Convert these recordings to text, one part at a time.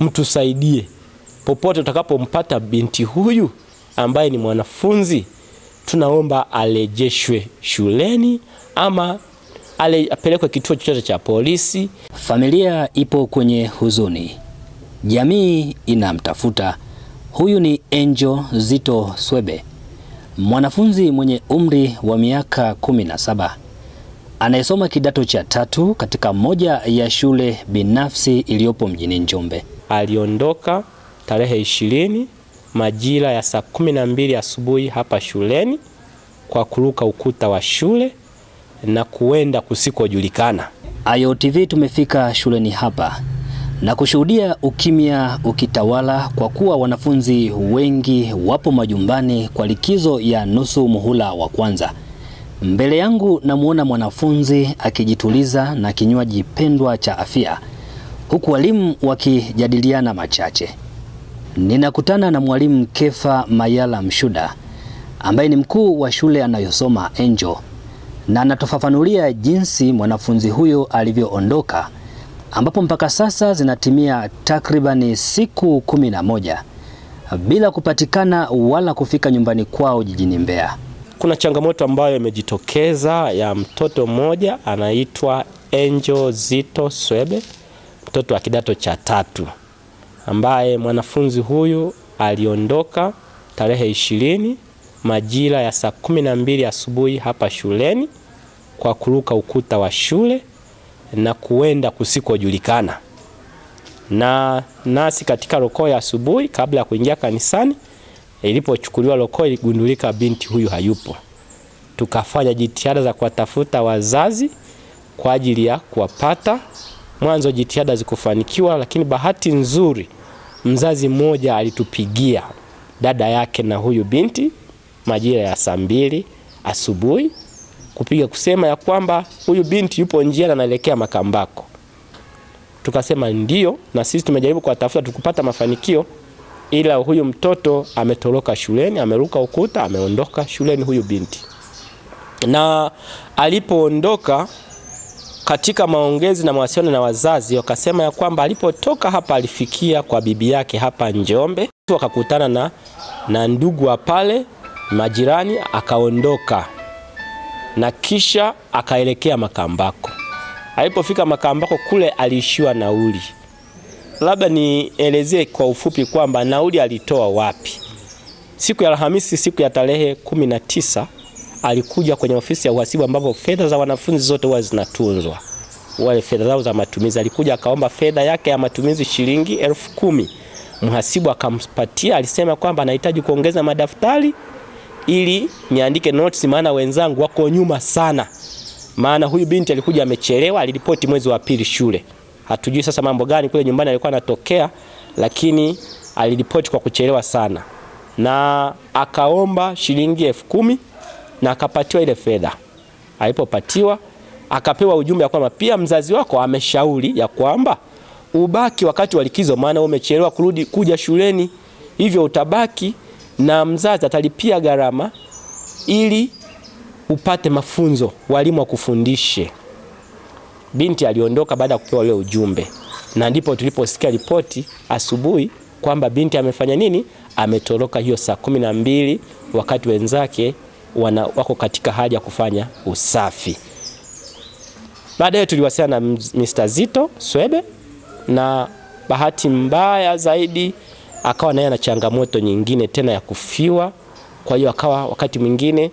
mtusaidie popote utakapompata binti huyu ambaye ni mwanafunzi, tunaomba arejeshwe shuleni ama apelekwe kituo chochote cha polisi. Familia ipo kwenye huzuni, jamii inamtafuta. Huyu ni Angel Zito Swebe, mwanafunzi mwenye umri wa miaka 17 anayesoma kidato cha 3 katika moja ya shule binafsi iliyopo mjini Njombe. Aliondoka tarehe 20 majira ya saa 12 asubuhi hapa shuleni kwa kuruka ukuta wa shule na kuenda kusikojulikana. Ayo TV tumefika shuleni hapa na kushuhudia ukimya ukitawala kwa kuwa wanafunzi wengi wapo majumbani kwa likizo ya nusu muhula wa kwanza. Mbele yangu namuona mwanafunzi akijituliza na kinywaji pendwa cha afya, huku walimu wakijadiliana machache. Ninakutana na mwalimu Kefa Mayala Mshuda ambaye ni mkuu wa shule anayosoma Angel, na anatofafanulia jinsi mwanafunzi huyo alivyoondoka, ambapo mpaka sasa zinatimia takribani siku 11 bila kupatikana wala kufika nyumbani kwao jijini Mbeya. Kuna changamoto ambayo imejitokeza ya mtoto mmoja anaitwa Angel Zito Swebe, mtoto wa kidato cha 3, ambaye mwanafunzi huyu aliondoka tarehe 20 majira ya saa 12 asubuhi hapa shuleni kwa kuruka ukuta wa shule na kuenda kusikojulikana. Na nasi katika rokoo ya asubuhi kabla ya kuingia kanisani, ilipochukuliwa rokoo iligundulika binti huyu hayupo. Tukafanya jitihada za kuwatafuta wazazi kwa ajili ya kuwapata. Mwanzo jitihada zikufanikiwa, lakini bahati nzuri mzazi mmoja alitupigia dada yake na huyu binti majira ya saa 2 asubuhi kupiga kusema ya kwamba huyu binti yupo njiani anaelekea Makambako. Tukasema ndio, na sisi tumejaribu kuwatafuta tukupata mafanikio, ila huyu mtoto ametoroka shuleni, ameruka ukuta, ameondoka shuleni huyu binti. Na alipoondoka, katika maongezi na mawasiliano na wazazi wakasema ya kwamba alipotoka hapa alifikia kwa bibi yake hapa Njombe, wakakutana na ndugu wa pale majirani, akaondoka na kisha akaelekea Makambako. Alipofika Makambako kule aliishiwa nauli. Labda nielezee kwa ufupi kwamba nauli alitoa wapi. Siku ya Alhamisi, siku ya tarehe 19, alikuja kwenye ofisi ya uhasibu ambapo fedha za wanafunzi zote huwa zinatunzwa, wale fedha zao za matumizi. Alikuja akaomba fedha yake ya matumizi shilingi 10,000. Mhasibu akampatia, alisema kwamba anahitaji kuongeza madaftari ili niandike notes, maana wenzangu wako nyuma sana. Maana huyu binti alikuja amechelewa, aliripoti mwezi wa 2 shule. Hatujui sasa mambo gani kule nyumbani alikuwa anatokea, lakini aliripoti kwa kuchelewa sana. Na akaomba shilingi 10,000 na akapatiwa ile fedha. Alipopatiwa akapewa ujumbe ya kwamba pia mzazi wako ameshauri ya kwamba ubaki wakati wa likizo, maana umechelewa kuja shuleni, hivyo utabaki na mzazi atalipia gharama ili upate mafunzo, walimu wakufundishe. Binti aliondoka baada ya kupewa ile ujumbe, na ndipo tuliposikia ripoti asubuhi kwamba binti amefanya nini? Ametoroka hiyo saa 12 wakati wenzake wako katika hali ya kufanya usafi. Baadaye tuliwasiliana na Mr. Zito Swebe, na bahati mbaya zaidi akawa naye na changamoto nyingine tena ya kufiwa. Kwa hiyo akawa wakati mwingine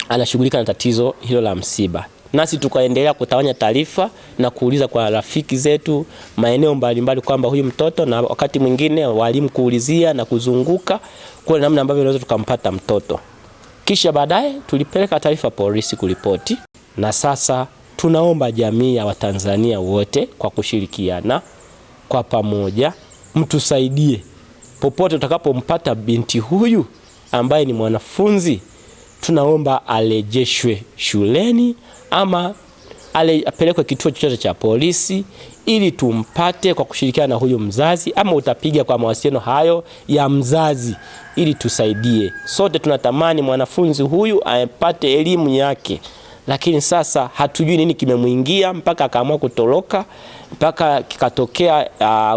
anashughulika na tatizo hilo la msiba. Nasi tukaendelea kutawanya taarifa na kuuliza kwa rafiki zetu maeneo mbalimbali kwamba huyu mtoto, na wakati mwingine walimu kuulizia na kuzunguka kwa namna ambavyo tunaweza tukampata mtoto. Kisha baadaye tulipeleka taarifa polisi kuripoti, na sasa tunaomba jamii ya Watanzania wote kwa kushirikiana kwa pamoja mtusaidie popote utakapompata binti huyu ambaye ni mwanafunzi, tunaomba arejeshwe shuleni ama apelekwe kituo chochote cha polisi ili tumpate kwa kushirikiana na huyu mzazi, ama utapiga kwa mawasiliano hayo ya mzazi ili tusaidie. Sote tunatamani mwanafunzi huyu apate elimu yake, lakini sasa hatujui nini kimemuingia mpaka akaamua kutoroka, mpaka kikatokea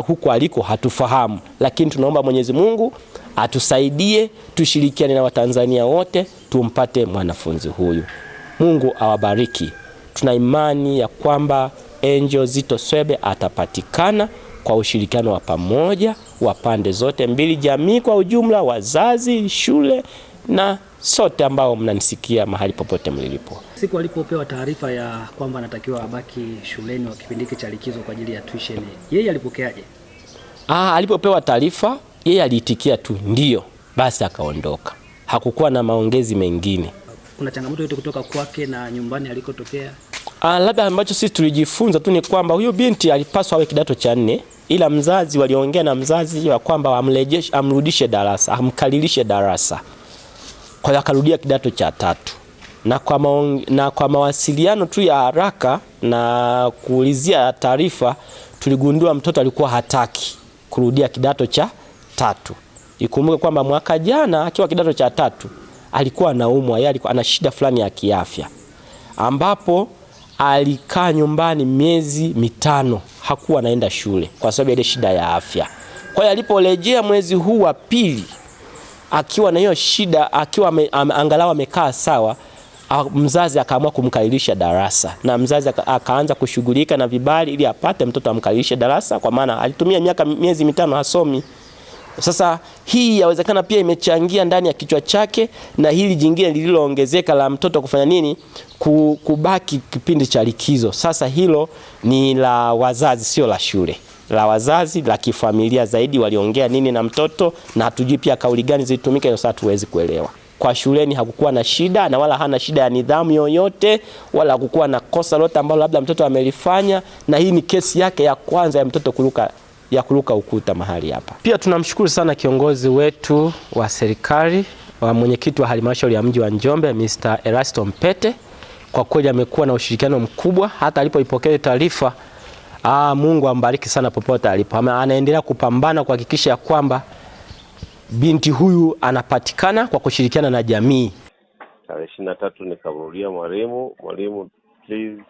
huko aliko hatufahamu. Lakini tunaomba Mwenyezi Mungu atusaidie, tushirikiane na Watanzania wote tumpate mwanafunzi huyu. Mungu awabariki. Tuna imani ya kwamba Angel Zitto Swebe atapatikana kwa ushirikiano wa pamoja wa pande zote mbili, jamii kwa ujumla, wazazi, shule na sote ambao mnanisikia mahali popote mlilipo. Siku alipopewa taarifa ya kwamba anatakiwa abaki shuleni wa kipindi cha likizo kwa ajili ya tuition, yeye alipokeaje? Alipopewa taarifa yeye aliitikia tu ndio, basi akaondoka. Hakukuwa na maongezi mengine. Kuna changamoto yote kutoka kwake na nyumbani alikotokea? Labda ambacho sisi tulijifunza tu ni kwamba huyo binti alipaswa awe kidato cha 4, ila mzazi waliongea na mzazi wa kwamba amrudishe darasa, amkalilishe darasa. Kwa hiyo akarudia kidato cha 3. Na kwa mawasiliano tu ya haraka na kuulizia taarifa, tuligundua mtoto alikuwa hataki kurudia kidato cha 3. Ikumbuke kwamba mwaka jana akiwa kidato cha 3 alikuwa anaumwa, yeye alikuwa ana shida fulani ya kiafya, ambapo alikaa nyumbani miezi 5 hakuwa anaenda shule kwa sababu ya ile shida ya afya. Kwa hiyo aliporejea mwezi huu wa pili akiwa na hiyo shida, akiwa angalau amekaa sawa, mzazi akaamua kumkalilisha darasa, na mzazi akaanza kushughulika na vibali ili apate mtoto amkalilishe darasa, kwa maana alitumia miezi 5 hasomi. Sasa hii yawezekana pia imechangia ndani ya kichwa chake, na hili jingine lililoongezeka la mtoto kufanya nini, kubaki kipindi cha likizo. Sasa hilo ni la wazazi, sio la shule, la wazazi, la kifamilia zaidi. Waliongea nini na mtoto, na hatujui pia kauli gani zilitumika, hiyo sasa tuwezi kuelewa. Kwa shuleni hakukuwa na shida, na wala hana shida ya nidhamu yoyote, wala hakukuwa na kosa lote ambalo labda mtoto amelifanya, na hii ni kesi yake ya kwanza ya mtoto kuruka ukuta mahali hapa. Pia tunamshukuru sana kiongozi wetu wa serikali, wa mwenyekiti wa halmashauri ya mji wa Njombe, Mr. Erasto Mpete. Kwa kweli amekuwa na ushirikiano mkubwa hata alipoipokea taarifa. Mungu ambariki sana popote alipo. Anaendelea kupambana kuhakikisha kwamba binti huyu anapatikana kwa kushirikiana na jamii. Tarehe 23 nikamrudia mwalimu, please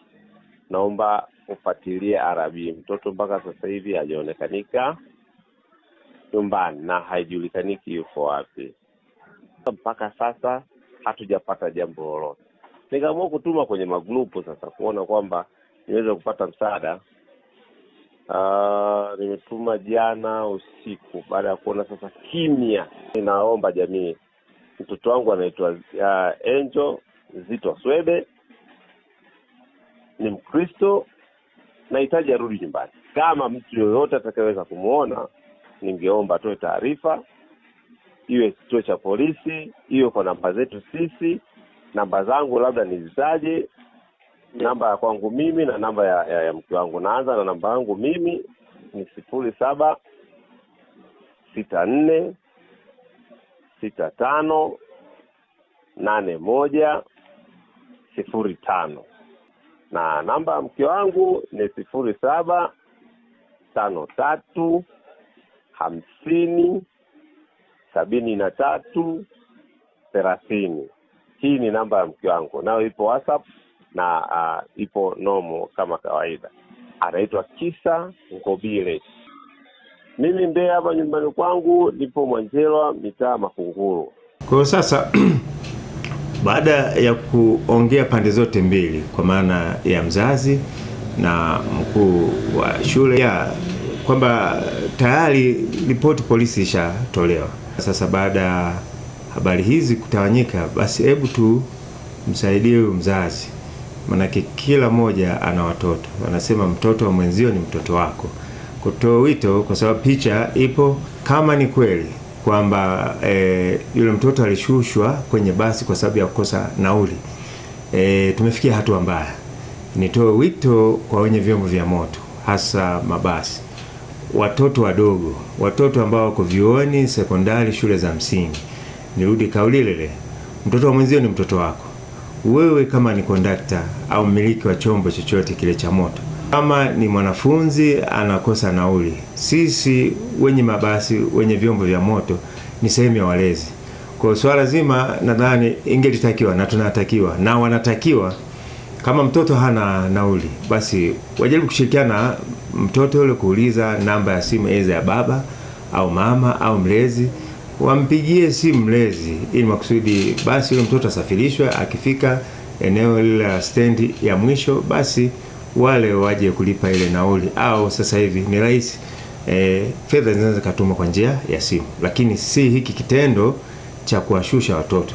naomba ufuatilie Arabi. Mtoto mpaka sasa hivi hajaonekanika nyumbani na haijulikaniki yuko wapi. Mpaka sasa hatujapata jambo lolote. Nikaamua kutuma kwenye magrupu sasa kuona kwamba niweze kupata msaada. Nimetuma jana usiku baada ya kuona sasa kimya. Ninaomba jamii, mtoto wangu anaitwa Angel Zitto Swebe, ni Mkristo, nahitaji arudi nyumbani. Kama mtu yoyote atakayeweza kumuona, ningeomba atoe taarifa, iwe kituo cha polisi, iwe kwa namba zetu sisi. Namba zangu labda nizitaje, namba ya kwangu mimi na namba ya mke wangu. Naanza na namba yangu mimi ni 0764 65 81 05, na namba ya mke wangu ni 0753 50 73 30. Hii ni namba ya mke wangu, nayo ipo WhatsApp na ipo nomo kama kawaida. Anaitwa Kisa Ngobile. Mimi Mbeya hapa nyumbani kwangu nipo Mwanjelwa, mitaa Makunguru. Kwa sasa baada ya kuongea pande zote mbili, kwa maana ya mzazi na mkuu wa shule, ya kwamba tayari ripoti polisi ishatolewa. Sasa baada ya habari hizi kutawanyika, basi hebu tu msaidie mzazi, manake kila mmoja ana watoto. Wanasema mtoto wa mwenzio ni mtoto wako. Kutoa wito, kwa sababu picha ipo, kama ni kweli kwamba yule mtoto alishushwa kwenye basi kwa sababu ya kukosa nauli, tumefikia hatua mbaya. Nitoe wito kwa wenye vyombo vya moto, hasa mabasi, watoto wadogo, watoto ambao wako vyuoni, sekondari, shule za msingi. Nirudi kauli ile, mtoto wa mwenzio ni mtoto wako. Wewe kama ni kondakta au mmiliki wa chombo chochote kile cha moto, kama ni mwanafunzi anakosa nauli, sisi wenye mabasi, wenye vyombo vya moto ni sehemu ya walezi. Kwa swala zima nadhani ingelitakiwa na tunatakiwa na wanatakiwa Kama mtoto hana nauli, basi wajaribu kushirikiana na mtoto yule kuuliza namba ya simu aidha ya baba au mama au mlezi, wampigie simu mlezi ili makusudi basi yule mtoto asafirishwe, akifika eneo lile la stendi ya mwisho basi wale waje kulipa ile nauli. Au sasa hivi ni rahisi, fedha zinaweza kutumwa kwa njia ya simu, lakini si hiki kitendo cha kuwashusha watoto.